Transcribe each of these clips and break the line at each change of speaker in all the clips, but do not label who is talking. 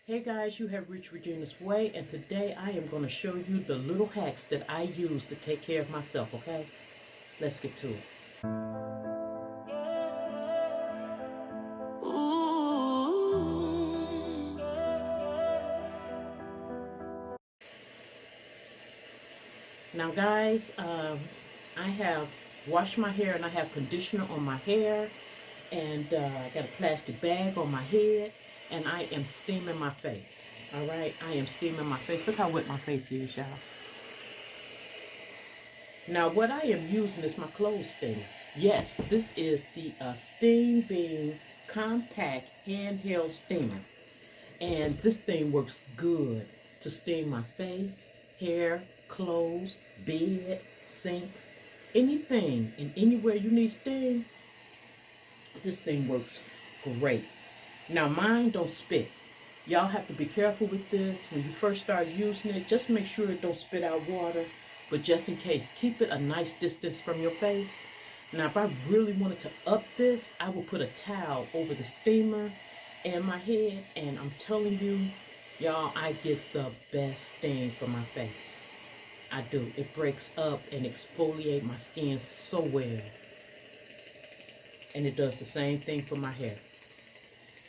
Hey guys, you have reached Regina's Way, and today I am going to show you the little hacks that I use to take care of myself, okay? Let's get to it. Now guys, I have washed my hair and I have conditioner on my hair, and I got a plastic bag on my head, and I am steaming my face. All right, I am steaming my face. Look how wet my face is, y'all. Now what I am using is my clothes steamer. Yes, this is the Steam Beam Compact Handheld Steamer. And this thing works good to steam my face, hair, clothes, bed, sinks, anything and anywhere you need steam. This thing works great. Now mine don't spit. Y'all have to be careful with this. When you first start using it, just make sure it don't spit out water. But just in case, keep it a nice distance from your face. Now if I really wanted to up this, I will put a towel over the steamer and my head, and I'm telling you, y'all, I get the best steam for my face. I do. It breaks up and exfoliate my skin so well. And it does the same thing for my hair.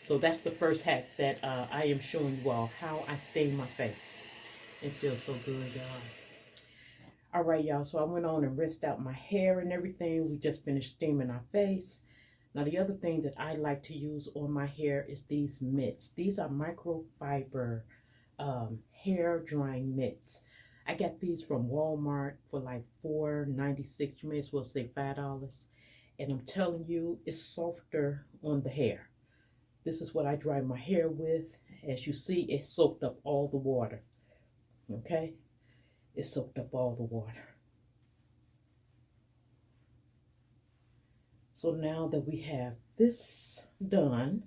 So that's the first hack that I am showing you all, how I stain my face. It feels so good, y'all. All right, y'all, so I went on and rinsed out my hair and everything. We just finished steaming our face. Now, the other thing that I like to use on my hair is these mitts. These are microfiber hair drying mitts. I got these from Walmart for like $4.96. You may as well say $5. And I'm telling you, it's softer on the hair. This is what I dry my hair with. As you see, it soaked up all the water. Okay? It soaked up all the water. So now that we have this done,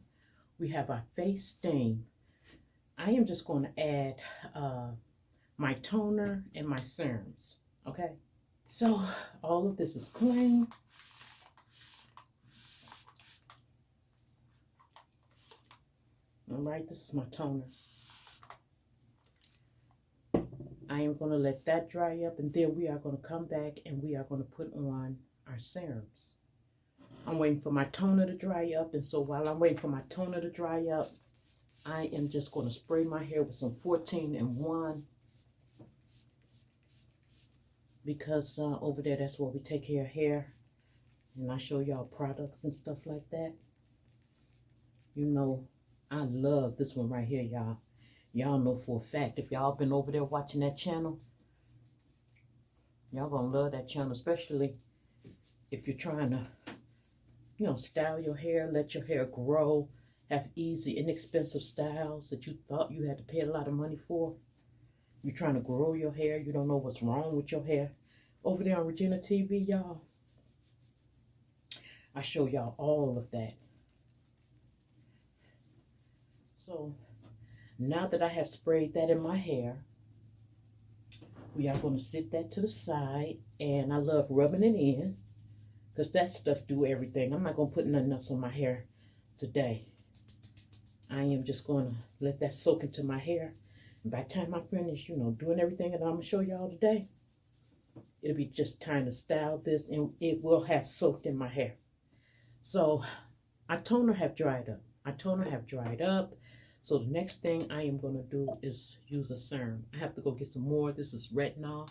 we have our face steam. I am just going to add my toner and my serums. Okay? So all of this is clean. All right, this is my toner. I am going to let that dry up, and then we are going to come back and we are going to put on our serums. I'm waiting for my toner to dry up, and so while I'm waiting for my toner to dry up, I am just going to spray my hair with some 14-in-1, because over there, that's where we take care of hair, and I show y'all products and stuff like that. You know, I love this one right here, y'all. Y'all know for a fact, if y'all been over there watching that channel, y'all gonna love that channel, especially if you're trying to, you know, style your hair, let your hair grow, have easy, inexpensive styles that you thought you had to pay a lot of money for. You're trying to grow your hair, you don't know what's wrong with your hair. Over there on Regina TV, y'all, I show y'all all of that. So now that I have sprayed that in my hair, we are going to sit that to the side, and I love rubbing it in because that stuff do everything. I'm not going to put nothing else on my hair today. I am just going to let that soak into my hair, and by the time I finish, you know, doing everything that I'm going to show y'all today, it'll be just time to style this, and it will have soaked in my hair. So our toner have dried up. So the next thing I am going to do is use a serum. I have to go get some more. This is retinol.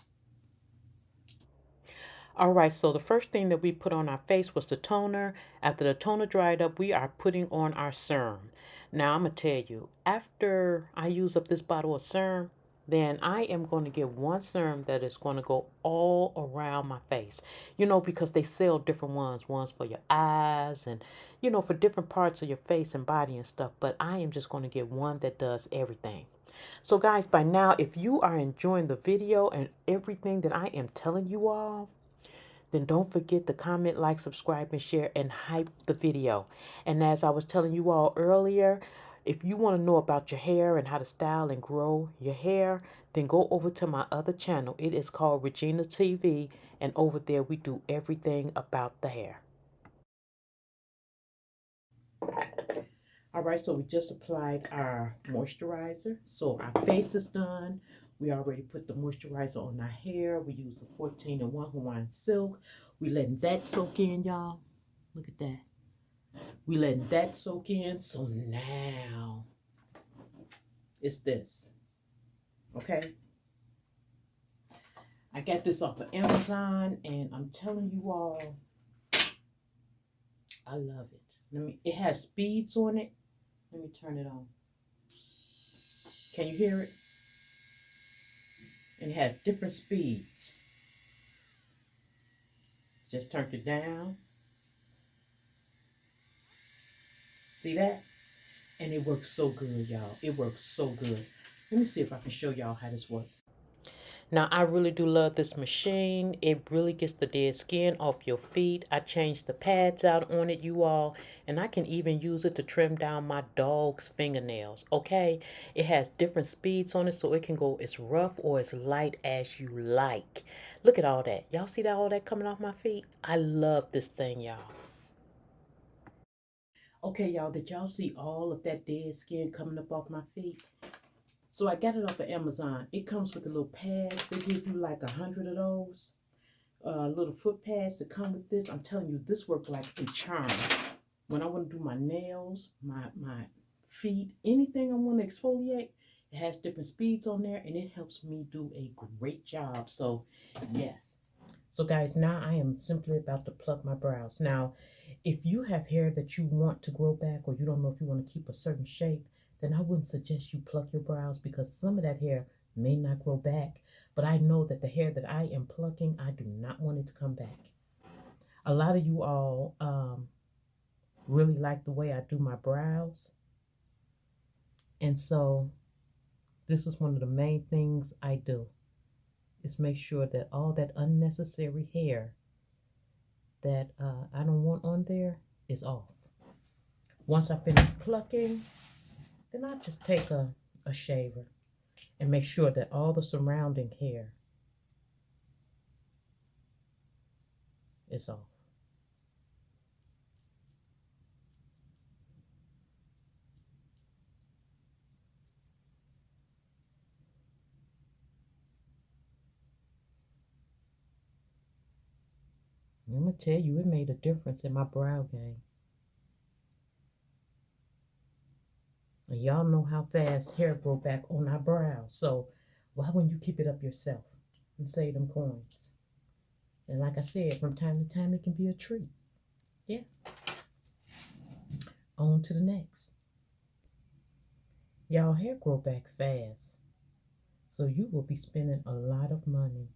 All right, so the first thing that we put on our face was the toner. After the toner dried up, we are putting on our serum. Now, I'm going to tell you, after I use up this bottle of serum, then I am going to get one serum that is going to go all around my face. You know, because they sell different ones. Ones for your eyes and, you know, for different parts of your face and body and stuff. But I am just going to get one that does everything. So, guys, by now, if you are enjoying the video and everything that I am telling you all, then don't forget to comment, like, subscribe, and share, and hype the video. And as I was telling you all earlier, if you want to know about your hair and how to style and grow your hair, then go over to my other channel. It is called Regina TV, and over there we do everything about the hair. All right, so we just applied our moisturizer. So our face is done. We already put the moisturizer on our hair. We used the 14-in-1 Hawaiian Silk. We letting that soak in, y'all. Look at that. We letting that soak in. So now it's this. Okay. I got this off of Amazon, and I'm telling you all, I love it. It has speeds on it. Let me turn it on. Can you hear it? And it has different speeds. Just turned it down. See that? And it works so good, y'all. It works so good. Let me see if I can show y'all how this works. Now, I really do love this machine. It really gets the dead skin off your feet. I changed the pads out on it, you all. And I can even use it to trim down my dog's fingernails, okay? It has different speeds on it, so it can go as rough or as light as you like. Look at all that. Y'all see that, all that coming off my feet? I love this thing, y'all. Okay, y'all, did y'all see all of that dead skin coming up off my feet? So I got it off of Amazon. It comes with the little pads. They give you like 100 of those. Little foot pads that come with this. I'm telling you, this works like a charm. When I want to do my nails, my feet, anything I want to exfoliate, it has different speeds on there, and it helps me do a great job. So, yes. So, guys, now I am simply about to pluck my brows. Now, if you have hair that you want to grow back, or you don't know if you want to keep a certain shape, then I wouldn't suggest you pluck your brows, because some of that hair may not grow back. But I know that the hair that I am plucking, I do not want it to come back. A lot of you all really like the way I do my brows. And so this is one of the main things I do, is make sure that all that unnecessary hair that I don't want on there is off. Once I finish plucking, then I just take a shaver and make sure that all the surrounding hair is off. I'm going to tell you, it made a difference in my brow game. And y'all know how fast hair grow back on our brows. So why wouldn't you keep it up yourself and save them coins? And like I said, from time to time, it can be a treat. Yeah. On to the next. Y'all, hair grow back fast. So you will be spending a lot of money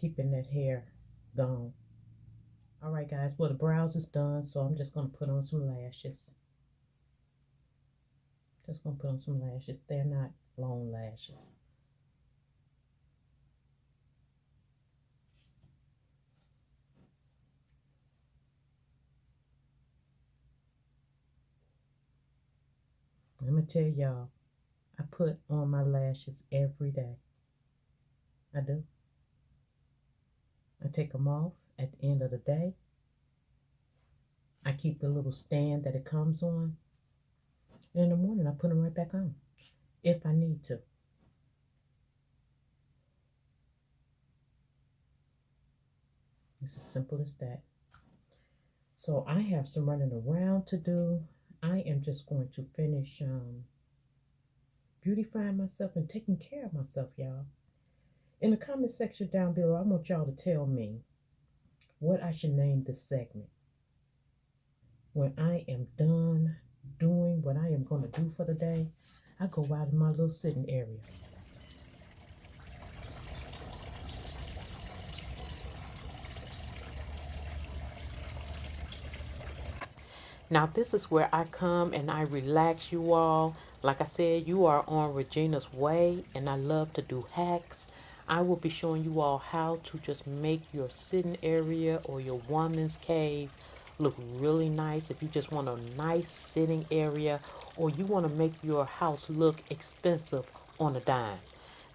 keeping that hair gone. All right, guys. Well, the brows is done, so I'm just going to put on some lashes. Just going to put on some lashes. They're not long lashes. I'm going to tell y'all, I put on my lashes every day. I do. I take them off at the end of the day. I keep the little stand that it comes on. And in the morning, I put them right back on if I need to. It's as simple as that. So I have some running around to do. I am just going to finish beautifying myself and taking care of myself, y'all. In the comment section down below, I want y'all to tell me what I should name this segment. When I am done doing what I am going to do for the day, I go out in my little sitting area. Now, this is where I come and I relax, you all. Like I said, you are on Regina's Way, and I love to do hacks. I will be showing you all how to just make your sitting area or your woman's cave look really nice. If you just want a nice sitting area, or you want to make your house look expensive on a dime.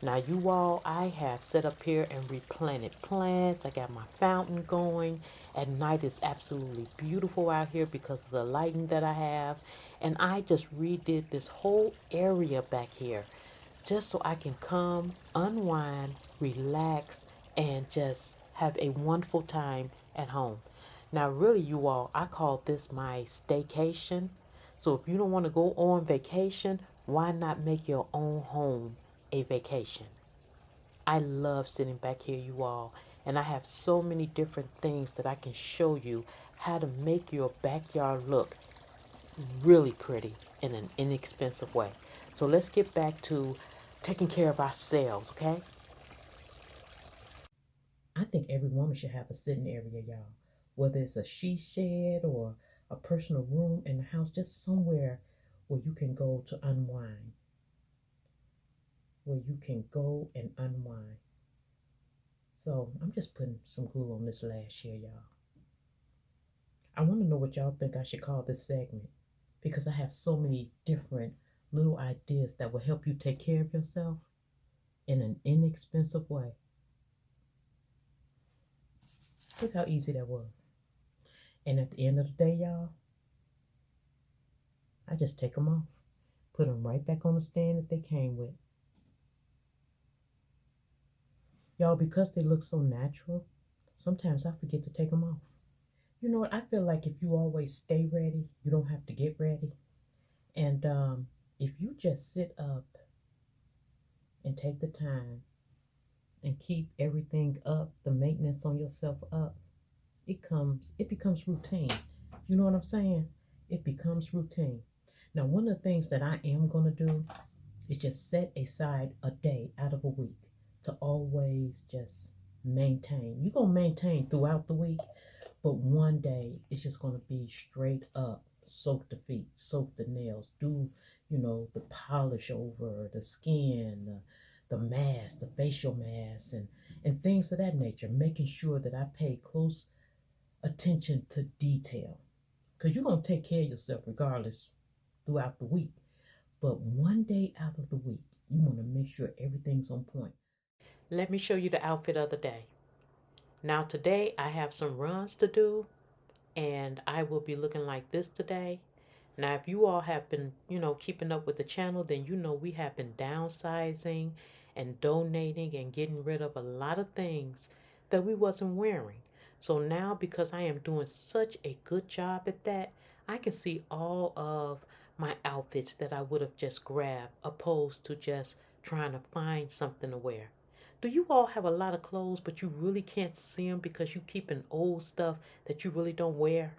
Now you all, I have set up here and replanted plants. I got my fountain going. At night it's absolutely beautiful out here because of the lighting that I have. And I just redid this whole area back here just so I can come, unwind, relax, and just have a wonderful time at home. Now, really, you all, I call this my staycation. So if you don't want to go on vacation, why not make your own home a vacation? I love sitting back here, you all, and I have so many different things that I can show you how to make your backyard look really pretty in an inexpensive way. So let's get back to taking care of ourselves, okay? I think every woman should have a sitting area, y'all. Whether it's a she shed or a personal room in the house, just somewhere where you can go to unwind, where you can go and unwind. So I'm just putting some glue on this last here, y'all. I want to know what y'all think I should call this segment because I have so many different little ideas that will help you take care of yourself in an inexpensive way. Look how easy that was. And at the end of the day, y'all, I just take them off, put them right back on the stand that they came with. Y'all, because they look so natural, sometimes I forget to take them off. You know what? I feel like if you always stay ready, you don't have to get ready. And if you just sit up and take the time and keep everything up, the maintenance on yourself up, it becomes routine. You know what I'm saying? It becomes routine. Now, one of the things that I am going to do is just set aside a day out of a week to always just maintain. You're going to maintain throughout the week, but one day it's just going to be straight up. Soak the feet, soak the nails, do, the polish over the skin, the mask, the facial mask, and things of that nature, making sure that I pay close attention to detail. Because you're going to take care of yourself regardless throughout the week. But one day out of the week, you want to make sure everything's on point. Let me show you the outfit of the day. Now today I have some runs to do and I will be looking like this today. Now if you all have been, keeping up with the channel, then you know we have been downsizing and donating and getting rid of a lot of things that we wasn't wearing. So now because I am doing such a good job at that, I can see all of my outfits that I would have just grabbed opposed to just trying to find something to wear. Do you all have a lot of clothes, but you really can't see them because you keep an old stuff that you really don't wear?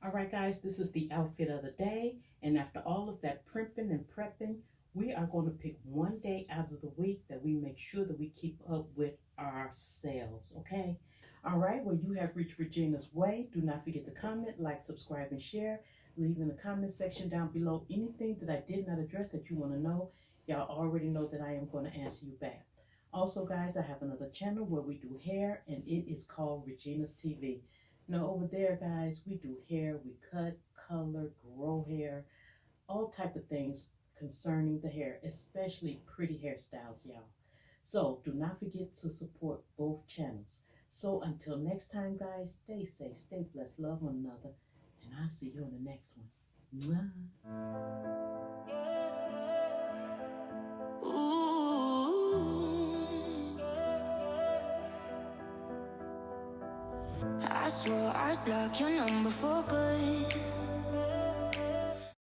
All right, guys, this is the outfit of the day. And after all of that primping and prepping, we are going to pick one day out of the week that we make sure that we keep up with ourselves, okay? All right, well, you have reached Regina's Way. Do not forget to comment, like, subscribe, and share. Leave in the comment section down below anything that I did not address that you want to know. Y'all already know that I am going to answer you back. Also, guys, I have another channel where we do hair, and it is called Regina's TV. Now, over there, guys, we do hair. We cut, color, grow hair, all type of things concerning the hair, especially pretty hairstyles, y'all. So do not forget to support both channels. So until next time, guys, stay safe, stay blessed, love one another, and I'll see you in the next one. Mwah.
I swore I'd block your number for good.